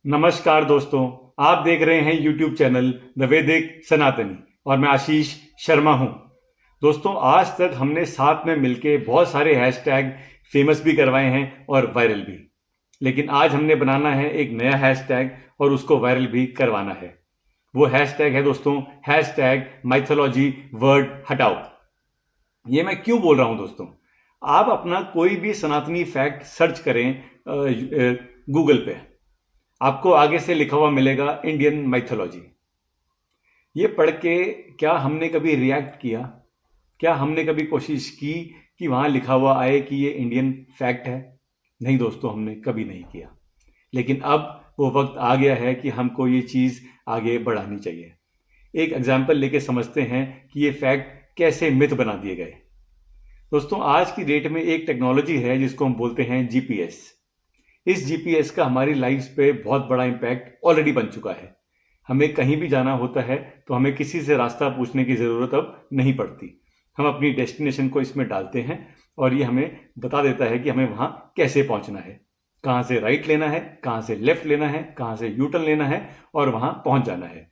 नमस्कार दोस्तों, आप देख रहे हैं यूट्यूब चैनल द वैदिक सनातनी और मैं आशीष शर्मा हूं। दोस्तों, आज तक हमने साथ में मिलके बहुत सारे हैशटैग फेमस भी करवाए हैं और वायरल भी। लेकिन आज हमने बनाना है एक नया हैशटैग और उसको वायरल भी करवाना है। वो हैशटैग है दोस्तों, हैशटैग माइथोलॉजी वर्ड हटाओ। ये मैं क्यों बोल रहा हूं दोस्तों? आप अपना कोई भी सनातनी फैक्ट सर्च करें गूगल पे, आपको आगे से लिखा हुआ मिलेगा इंडियन माइथोलॉजी। ये पढ़ के क्या हमने कभी रिएक्ट किया? क्या हमने कभी कोशिश की कि वहां लिखा हुआ आए कि ये इंडियन फैक्ट है? नहीं दोस्तों, हमने कभी नहीं किया। लेकिन अब वो वक्त आ गया है कि हमको ये चीज़ आगे बढ़ानी चाहिए। एक एग्जाम्पल लेके समझते हैं कि ये फैक्ट कैसे मिथ बना दिए गए। दोस्तों, आज की डेट में एक टेक्नोलॉजी है जिसको हम बोलते हैं जीपीएस। इस जीपीएस का हमारी लाइफ पे बहुत बड़ा इम्पैक्ट ऑलरेडी बन चुका है। हमें कहीं भी जाना होता है तो हमें किसी से रास्ता पूछने की ज़रूरत अब नहीं पड़ती। हम अपनी डेस्टिनेशन को इसमें डालते हैं और ये हमें बता देता है कि हमें वहाँ कैसे पहुँचना है, कहाँ से राइट लेना है, कहाँ से लेफ्ट लेना है, कहाँ से यू टर्न लेना है और वहाँ पहुँच जाना है।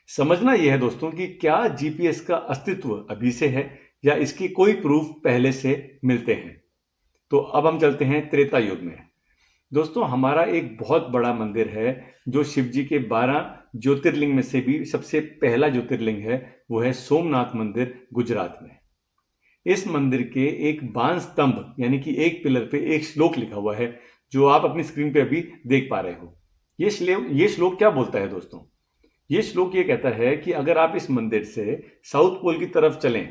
समझना यह है दोस्तों कि क्या जीपीएस का अस्तित्व अभी से है या इसकी कोई प्रूफ पहले से मिलते हैं। तो अब हम चलते हैं त्रेता युग में। दोस्तों, हमारा एक बहुत बड़ा मंदिर है जो शिव जी के 12 ज्योतिर्लिंग में से भी सबसे पहला ज्योतिर्लिंग है। वो है सोमनाथ मंदिर, गुजरात में। इस मंदिर के एक बांस स्तंभ यानी कि एक पिलर पे एक श्लोक लिखा हुआ है जो आप अपनी स्क्रीन पे अभी देख पा रहे हो। ये श्लोक क्या बोलता है दोस्तों? ये श्लोक ये कहता है कि अगर आप इस मंदिर से साउथ पोल की तरफ चलें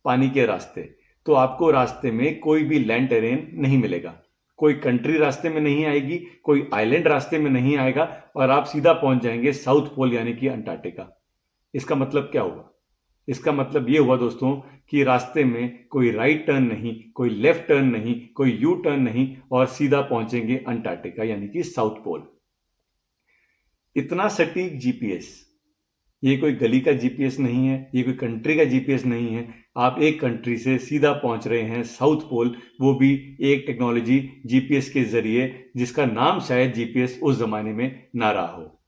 पानी के रास्ते, तो आपको रास्ते में कोई भी लैंड टेरेन नहीं मिलेगा। कोई कंट्री रास्ते में नहीं आएगी, कोई आइलैंड रास्ते में नहीं आएगा और आप सीधा पहुंच जाएंगे साउथ पोल यानी कि अंटार्कटिका। इसका मतलब क्या हुआ? इसका मतलब ये हुआ दोस्तों कि रास्ते में कोई राइट टर्न नहीं, कोई लेफ्ट टर्न नहीं, कोई यू टर्न नहीं और सीधा पहुंचेंगे अंटार्कटिका यानी कि साउथ पोल। इतना सटीक जीपीएस, ये कोई गली का जीपीएस नहीं है, ये कोई कंट्री का जीपीएस नहीं है। आप एक कंट्री से सीधा पहुंच रहे हैं साउथ पोल, वो भी एक टेक्नोलॉजी जीपीएस के जरिए जिसका नाम शायद जीपीएस उस जमाने में ना रहा हो।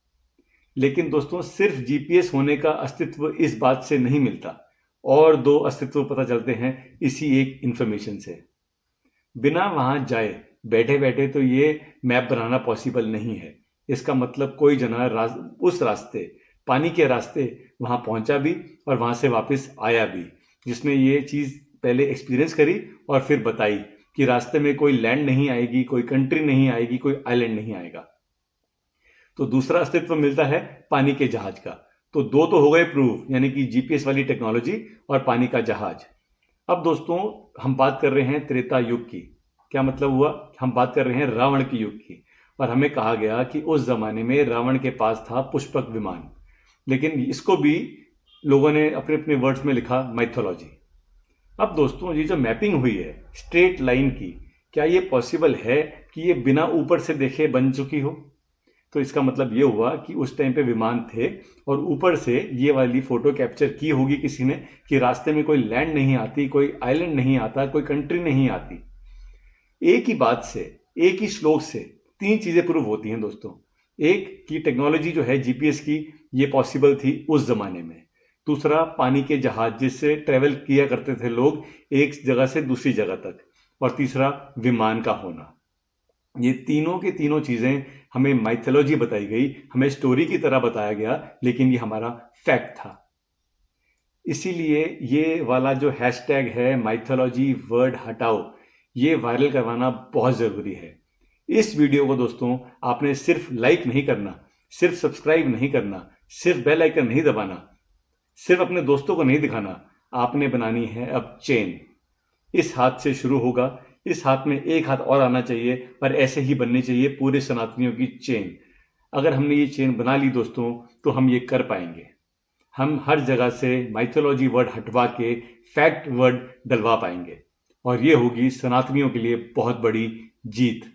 लेकिन दोस्तों, सिर्फ जीपीएस होने का अस्तित्व इस बात से नहीं मिलता। और दो अस्तित्व पता चलते हैं इसी एक इंफॉर्मेशन से। बिना वहां जाए बैठे बैठे तो ये मैप बनाना पॉसिबल नहीं है। इसका मतलब कोई जना उस रास्ते, पानी के रास्ते वहां पहुंचा भी और वहां से वापस आया भी, जिसने ये चीज़ पहले एक्सपीरियंस करी और फिर बताई कि रास्ते में कोई लैंड नहीं आएगी, कोई कंट्री नहीं आएगी, कोई आइलैंड नहीं आएगा। तो दूसरा अस्तित्व मिलता है पानी के जहाज का। तो दो तो हो गए प्रूफ, यानी कि जीपीएस वाली टेक्नोलॉजी और पानी का जहाज। अब दोस्तों, हम बात कर रहे हैं त्रेता युग की। क्या मतलब हुआ? हम बात कर रहे हैं रावण की युग की। और हमें कहा गया कि उस जमाने में रावण के पास था पुष्पक विमान। लेकिन इसको भी लोगों ने अपने अपने वर्ड्स में लिखा माइथोलॉजी। अब दोस्तों, ये जो मैपिंग हुई है स्ट्रेट लाइन की, क्या ये पॉसिबल है कि ये बिना ऊपर से देखे बन चुकी हो? तो इसका मतलब ये हुआ कि उस टाइम पे विमान थे और ऊपर से ये वाली फोटो कैप्चर की होगी किसी ने कि रास्ते में कोई लैंड नहीं आती, कोई आइलैंड नहीं आता, कोई कंट्री नहीं आती। एक ही बात से, एक ही श्लोक से तीन चीजें प्रूव होती हैं दोस्तों। एक की टेक्नोलॉजी जो है जीपीएस की, ये पॉसिबल थी उस जमाने में। दूसरा, पानी के जहाज जिससे ट्रेवल किया करते थे लोग एक जगह से दूसरी जगह तक। और तीसरा, विमान का होना। ये तीनों की तीनों चीज़ें हमें माइथोलॉजी बताई गई, हमें स्टोरी की तरह बताया गया, लेकिन ये हमारा फैक्ट था। इसीलिए ये वाला जो हैशटैग है माइथोलॉजी वर्ड हटाओ, ये वायरल करवाना बहुत ज़रूरी है। इस वीडियो को दोस्तों, आपने सिर्फ लाइक नहीं करना, सिर्फ सब्सक्राइब नहीं करना, सिर्फ बेल आइकन नहीं दबाना, सिर्फ अपने दोस्तों को नहीं दिखाना। आपने बनानी है अब चेन। इस हाथ से शुरू होगा, इस हाथ में एक हाथ और आना चाहिए और ऐसे ही बननी चाहिए पूरे सनातनियों की चेन। अगर हमने ये चेन बना ली दोस्तों, तो हम ये कर पाएंगे। हम हर जगह से माइथोलॉजी वर्ड हटवा के फैक्ट वर्ड डलवा पाएंगे और ये होगी सनातनियों के लिए बहुत बड़ी जीत।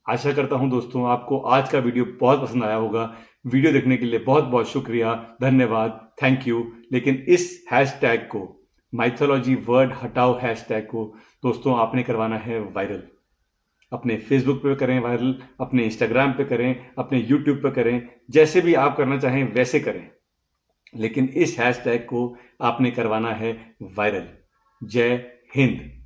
आशा करता हूं दोस्तों, आपको आज का वीडियो बहुत पसंद आया होगा। वीडियो देखने के लिए बहुत बहुत शुक्रिया, धन्यवाद, थैंक यू। लेकिन इस हैशटैग को, माइथोलॉजी वर्ड हटाओ हैशटैग को दोस्तों, आपने करवाना है वायरल। अपने फेसबुक पे करें वायरल, अपने इंस्टाग्राम पे करें, अपने यूट्यूब पे करें, जैसे भी आप करना चाहें वैसे करें, लेकिन इस हैशटैग को आपने करवाना है वायरल। जय हिंद।